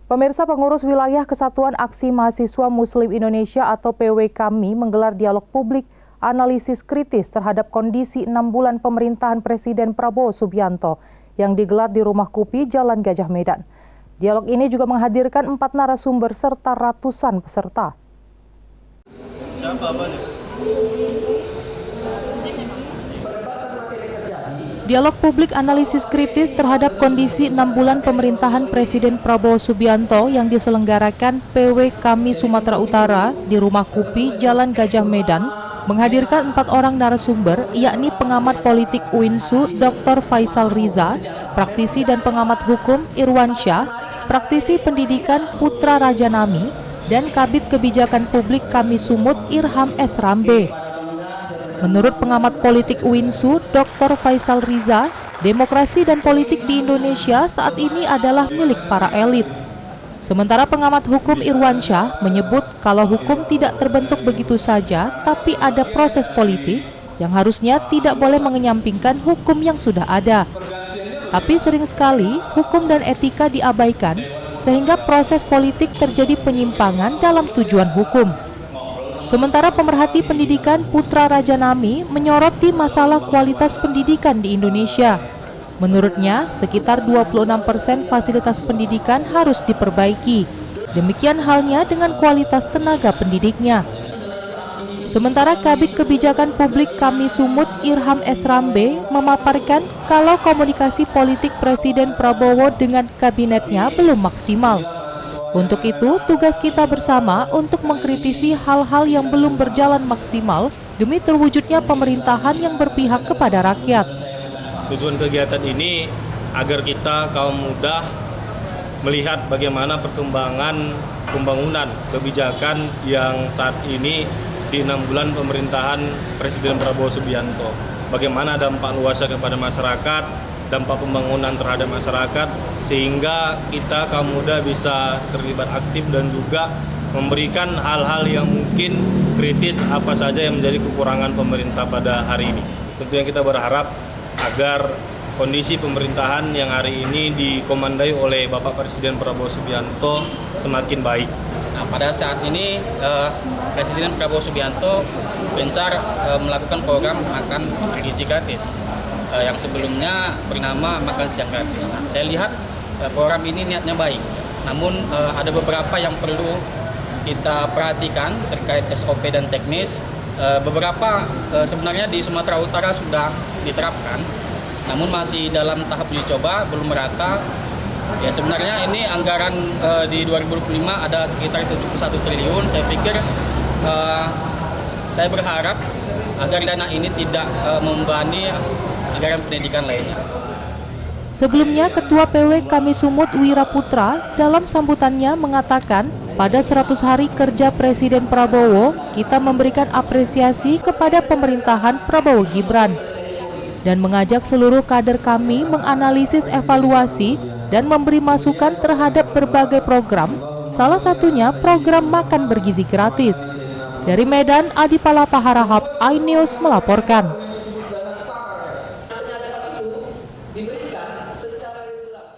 Pemirsa, pengurus wilayah Kesatuan Aksi Mahasiswa Muslim Indonesia atau PWKMI menggelar dialog publik analisis kritis terhadap kondisi 6 bulan pemerintahan Presiden Prabowo Subianto yang digelar di Rumah Kupi, Jalan Gajah Medan. Dialog ini juga menghadirkan 4 narasumber serta ratusan peserta. Dialog publik analisis kritis terhadap kondisi 6 bulan pemerintahan Presiden Prabowo Subianto yang diselenggarakan PWKMI Sumatera Utara di Rumah Kupi, Jalan Gajah Medan, menghadirkan 4 orang narasumber, yakni pengamat politik UINSU Dr. Faisal Riza, praktisi dan pengamat hukum Irwansyah, praktisi pendidikan Putra Rajanami, dan Kabid Kebijakan Publik Kami Sumut Irham S. Rambe. Menurut pengamat politik UINSU, Dr. Faisal Riza, demokrasi dan politik di Indonesia saat ini adalah milik para elit. Sementara pengamat hukum Irwansyah menyebut kalau hukum tidak terbentuk begitu saja, tapi ada proses politik yang harusnya tidak boleh mengenyampingkan hukum yang sudah ada. Tapi sering sekali hukum dan etika diabaikan, sehingga proses politik terjadi penyimpangan dalam tujuan hukum. Sementara pemerhati pendidikan Putra Rajanami menyoroti masalah kualitas pendidikan di Indonesia. Menurutnya, sekitar 26% fasilitas pendidikan harus diperbaiki. Demikian halnya dengan kualitas tenaga pendidiknya. Sementara Kabid Kebijakan Publik Kami Sumut Irham S. Rambe memaparkan kalau komunikasi politik Presiden Prabowo dengan kabinetnya belum maksimal. Untuk itu, tugas kita bersama untuk mengkritisi hal-hal yang belum berjalan maksimal demi terwujudnya pemerintahan yang berpihak kepada rakyat. Tujuan kegiatan ini agar kita kaum muda melihat bagaimana perkembangan pembangunan kebijakan yang saat ini di 6 bulan pemerintahan Presiden Prabowo Subianto. Bagaimana dampak luasnya kepada masyarakat, dampak pembangunan terhadap masyarakat, sehingga kita kaum muda bisa terlibat aktif dan juga memberikan hal-hal yang mungkin kritis apa saja yang menjadi kekurangan pemerintah pada hari ini. Tentunya kita berharap agar kondisi pemerintahan yang hari ini dikomandai oleh Bapak Presiden Prabowo Subianto semakin baik. Nah, pada saat ini Presiden Prabowo Subianto gencar melakukan program makan bergizi gratis yang sebelumnya bernama makan siang gratis. Nah, saya lihat program ini niatnya baik, namun ada beberapa yang perlu kita perhatikan terkait SOP dan teknis. Beberapa sebenarnya di Sumatera Utara sudah diterapkan, namun masih dalam tahap uji coba, belum merata. Ya, sebenarnya ini anggaran di 2025 ada sekitar 71 triliun. Saya pikir saya berharap agar dana ini tidak membebani anggaran pendidikan lainnya. Sebelumnya, Ketua PWKMI Sumut Wiraputra dalam sambutannya mengatakan pada 100 hari kerja Presiden Prabowo, kita memberikan apresiasi kepada pemerintahan Prabowo Gibran dan mengajak seluruh kader kami menganalisis evaluasi dan memberi masukan terhadap berbagai program, salah satunya program makan bergizi gratis. Dari Medan, Adi Palapa Harahap, iNews melaporkan.